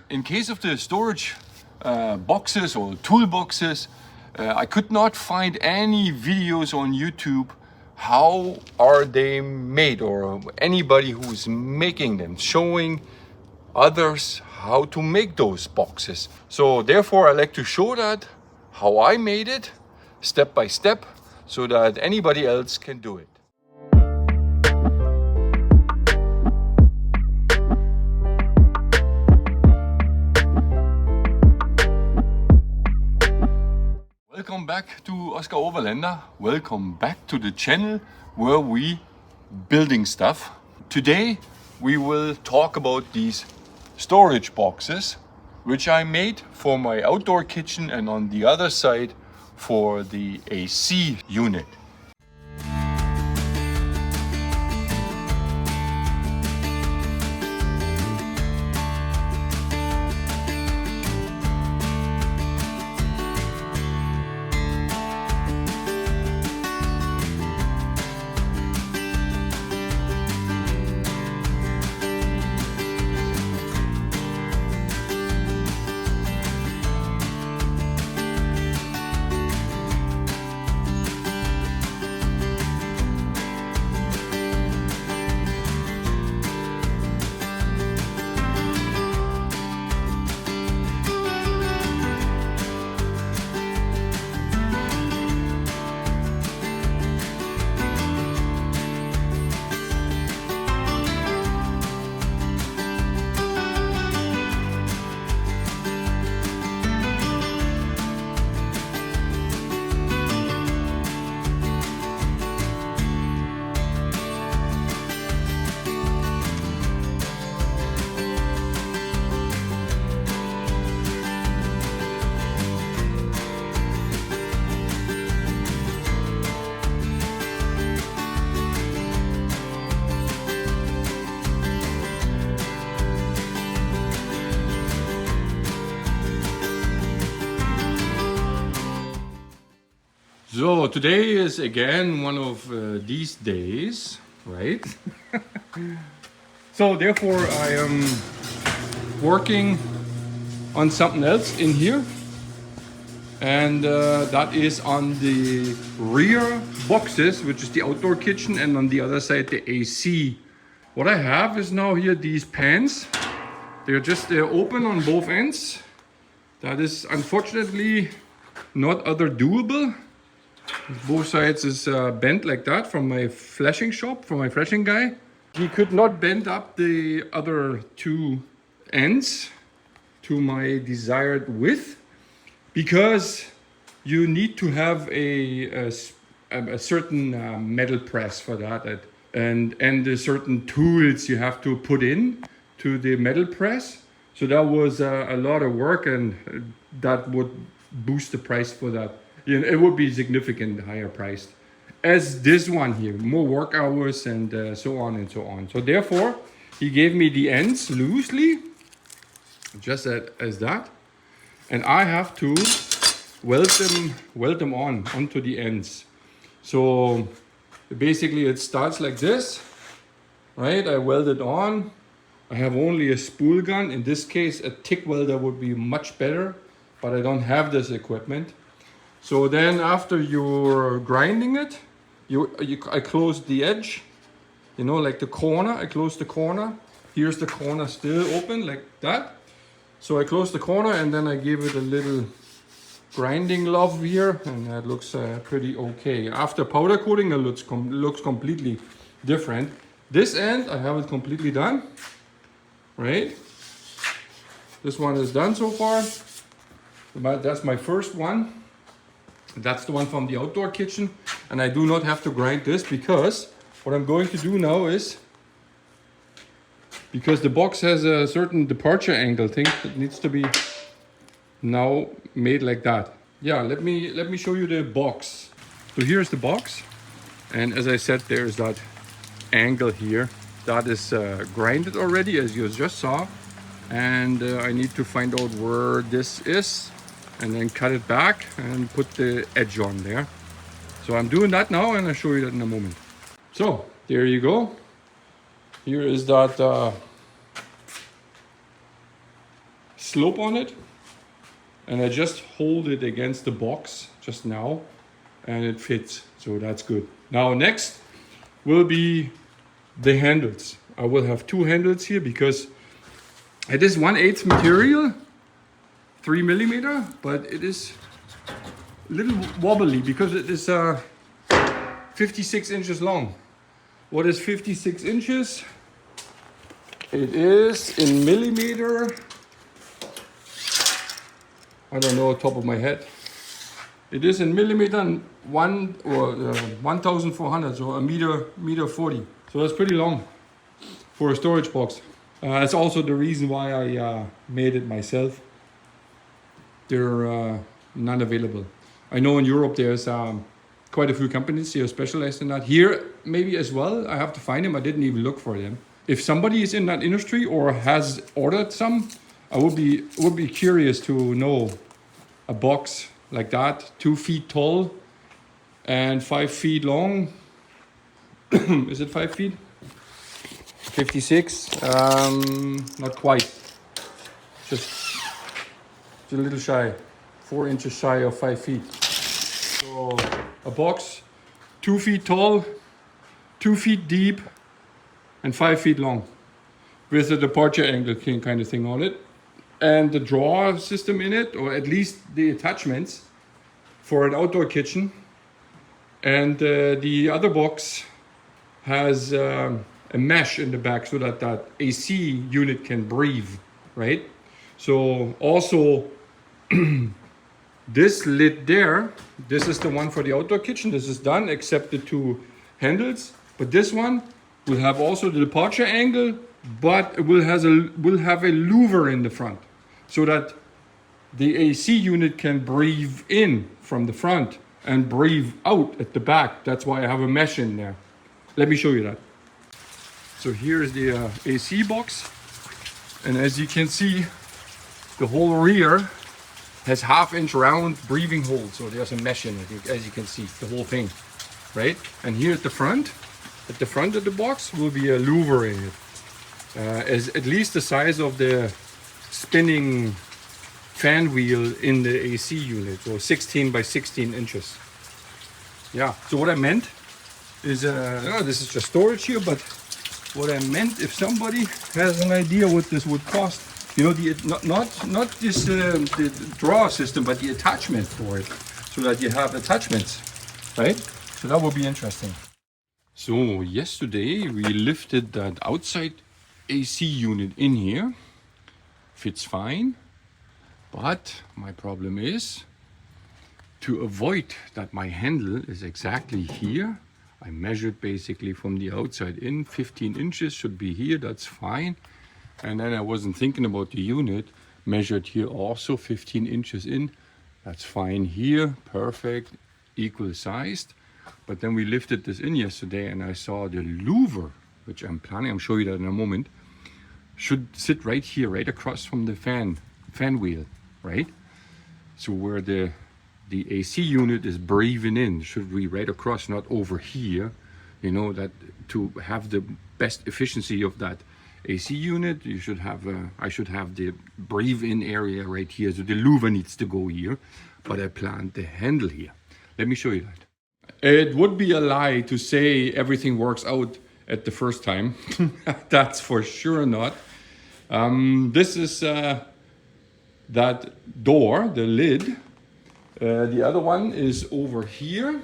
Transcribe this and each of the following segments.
In case of the storage boxes or toolboxes, I could not find any videos on YouTube how are they made, or anybody who's making them, showing others how to make those boxes. So therefore I like to show that how I made it step by step so that anybody else can do it. Welcome back to Oscar Overlander. Welcome back to the channel where we building stuff. Today we will talk about these storage boxes which I made for my outdoor kitchen and on the other side for the AC unit. So today is again one of these days, right? So therefore I am working on something else in here, and that is on the rear boxes, which is the outdoor kitchen, and on the other side the AC. What I have is now here these pans. They're open on both ends. That is unfortunately not other doable. Both sides is bent like that from my flashing shop, from my flashing guy. He could not bend up the other two ends to my desired width because you need to have a certain metal press for that, and a certain tools you have to put in to the metal press. So that was a lot of work, and that would boost the price for that. You know, it would be significantly higher priced as this one here, more work hours and so on and so on. So therefore he gave me the ends loosely, just as that, and I have to weld them onto the ends. So basically it starts like this, right? I weld it on. I have only a spool gun. In this case a TIG welder would be much better, but I don't have this equipment. So then after you're grinding it, I close the edge, you know, like the corner. I close the corner. Here's the corner still open like that. So I close the corner and then I give it a little grinding love here, and that looks pretty okay. After powder coating it looks completely different. This end I have it completely done, right? This one is done so far, but that's my first one. That's the one from the outdoor kitchen, and I do not have to grind this because what I'm going to do now is, because the box has a certain departure angle thing that needs to be now made like that. Yeah, let me show you the box. So here's the box, and as I said, there's that angle here that is grinded already, as you just saw, and I need to find out where this is and then cut it back and put the edge on there. So I'm doing that now, and I'll show you that in a moment. So there you go. Here is that slope on it, and I just hold it against the box just now, and it fits, so that's good. Now next will be the handles. I will have two handles here because it is 1/8 material, 3 millimeter, but it is a little wobbly because it is 56 inches long. What is 56 inches? It is in millimeter. I don't know top of my head. It is in millimeter and 1,400, so a meter 40. So that's pretty long for a storage box. That's also the reason why I made it myself. They're not available. I know in Europe there's quite a few companies here specialized in that. Here maybe as well. I have to find them. I didn't even look for them. If somebody is in that industry or has ordered some, I would be curious to know a box like that, 2 feet tall and 5 feet long. Is it 5 feet? 56. Not quite. Just a little shy. 4 inches shy of 5 feet. So a box, 2 feet tall, 2 feet deep, and 5 feet long, with a departure angle kind of thing on it, and the drawer system in it, or at least the attachments for an outdoor kitchen. And the other box has a mesh in the back so that that AC unit can breathe, right? So also this lid there, this is the one for the outdoor kitchen. This is done except the two handles, but this one will have also the departure angle, but it will have a louver in the front so that the AC unit can breathe in from the front and breathe out at the back. That's why I have a mesh in there. Let me show you that. So here's the AC box, and as you can see, the whole rear has 1/2 inch round breathing hole. So there's a mesh in it, as you can see, the whole thing, right? And here at the front of the box will be a louver in it, as at least the size of the spinning fan wheel in the AC unit, so 16 by 16 inches. Yeah, so what I meant is, this is just storage here, but what I meant, if somebody has an idea what this would cost, you know, not this the drawer system, but the attachment for it, so that you have attachments, right? So that would be interesting. So yesterday we lifted that outside AC unit in here. Fits fine, but my problem is to avoid that my handle is exactly here. I measured basically from the outside in, 15 inches should be here, that's fine. And then I wasn't thinking about the unit, measured here also 15 inches in, that's fine here, perfect, equal sized. But then we lifted this in yesterday and I saw the louver, which I'm show you that in a moment, should sit right here, right across from the fan wheel, right? So where the AC unit is breathing in, should be right across, not over here, you know, that to have the best efficiency of that AC unit, you should have, I should have the breathe in area right here. So the louver needs to go here, but I planned the handle here. Let me show you that. It would be a lie to say everything works out at the first time. That's for sure not. This is that door, the lid. The other one is over here,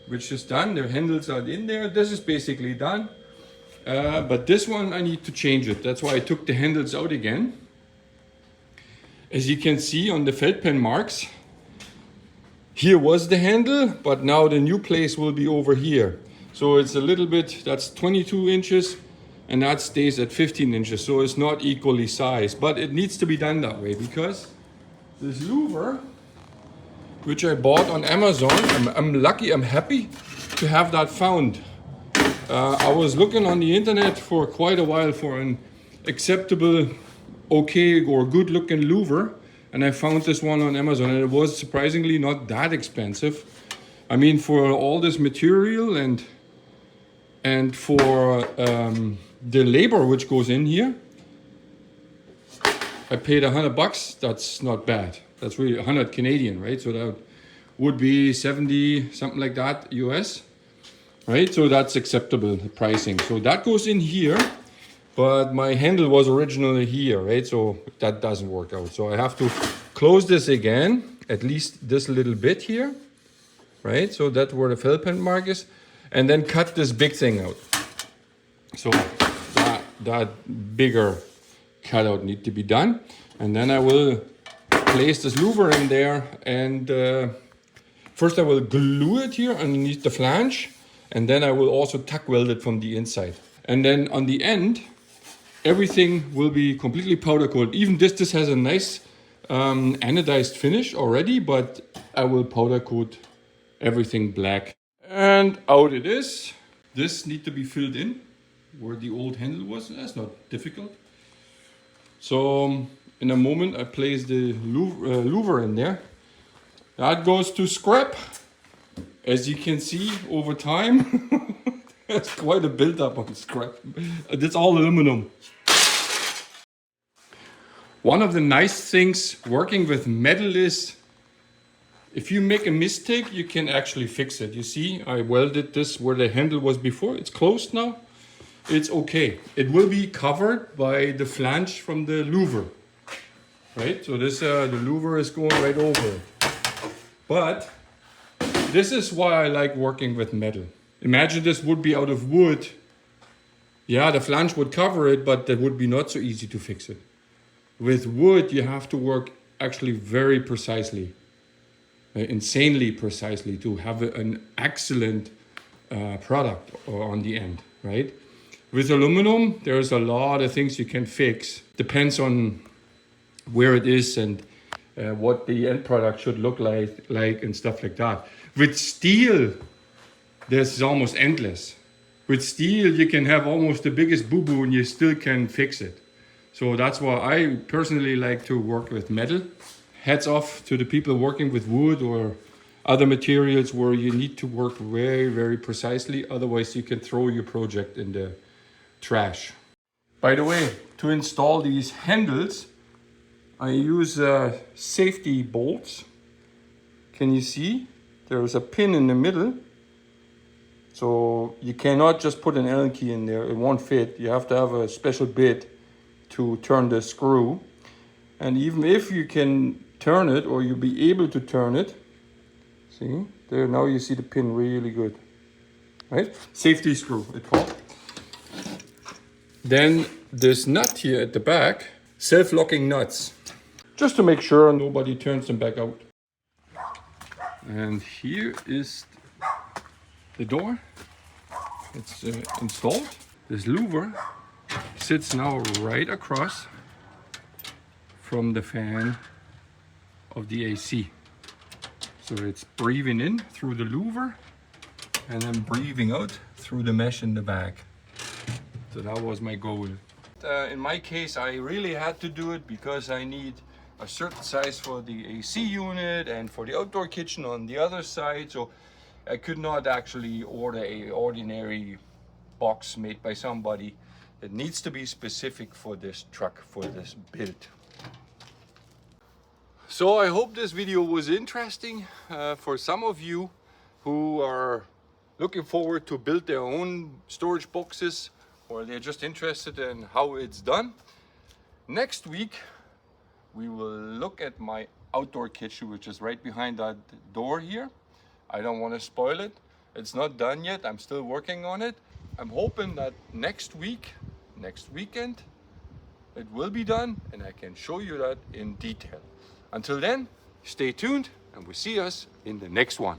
which is done. The handles are in there. This is basically done. But this one I need to change it. That's why I took the handles out again. As you can see on the Feldpen marks, here was the handle, but now the new place will be over here. So it's a little bit, that's 22 inches and that stays at 15 inches. So it's not equally sized, but it needs to be done that way because this louver, which I bought on Amazon, I'm lucky, I'm happy to have that found. I was looking on the internet for quite a while for an acceptable, okay or good looking louver, and I found this one on Amazon, and it was surprisingly not that expensive. I mean, for all this material and for the labor which goes in here, I paid $100. That's not bad. That's really 100 Canadian, right? So that would be 70, something like that, US, right? So that's acceptable pricing. So that goes in here, but my handle was originally here, right? So that doesn't work out. So I have to close this again, at least this little bit here, right? So that's where the Felpen mark is, and then cut this big thing out. So that bigger cutout need to be done, and then I will place this louver in there, and first I will glue it here underneath the flange, and then I will also tack weld it from the inside, and then on the end everything will be completely powder coated. Even this has a nice anodized finish already, but I will powder coat everything black, and out it is. This need to be filled in where the old handle was. That's not difficult. So in a moment I place the louver in there. That goes to scrap. As you can see over time, there's quite a build-up on scrap. That's all aluminum. One of the nice things working with metal is if you make a mistake, you can actually fix it. You see, I welded this where the handle was before. It's closed now. It's okay. It will be covered by the flange from the louver, right? So this the louver is going right over it. But this is why I like working with metal. Imagine this would be out of wood. Yeah, the flange would cover it, but that would be not so easy to fix it. With wood, you have to work actually very precisely, insanely precisely, to have an excellent product on the end, right? With aluminum, there's a lot of things you can fix. Depends on where it is and what the end product should look like and stuff like that. With steel, this is almost endless. With steel, you can have almost the biggest boo-boo and you still can fix it. So that's why I personally like to work with metal. Hats off to the people working with wood or other materials where you need to work very, very precisely. Otherwise, you can throw your project in the trash. By the way, to install these handles, I use safety bolts. Can you see? There's a pin in the middle. So you cannot just put an Allen key in there. It won't fit. You have to have a special bit to turn the screw. And even if you can turn it, or you'll be able to turn it, see? There, now you see the pin really good. Right? Safety screw, it's called. Then this nut here at the back, self-locking nuts, just to make sure nobody turns them back out. And here is the door. It's installed. This louver sits now right across from the fan of the AC. So it's breathing in through the louver and then breathing out through the mesh in the back. So that was my goal. In my case, I really had to do it because I need a certain size for the AC unit and for the outdoor kitchen on the other side. So I could not actually order an ordinary box made by somebody. It needs to be specific for this truck, for this build. So I hope this video was interesting for some of you who are looking forward to build their own storage boxes, or they're just interested in how it's done. Next week, we will look at my outdoor kitchen, which is right behind that door here. I don't want to spoil it. It's not done yet. I'm still working on it. I'm hoping that next weekend, it will be done and I can show you that in detail. Until then, stay tuned and we'll see us in the next one.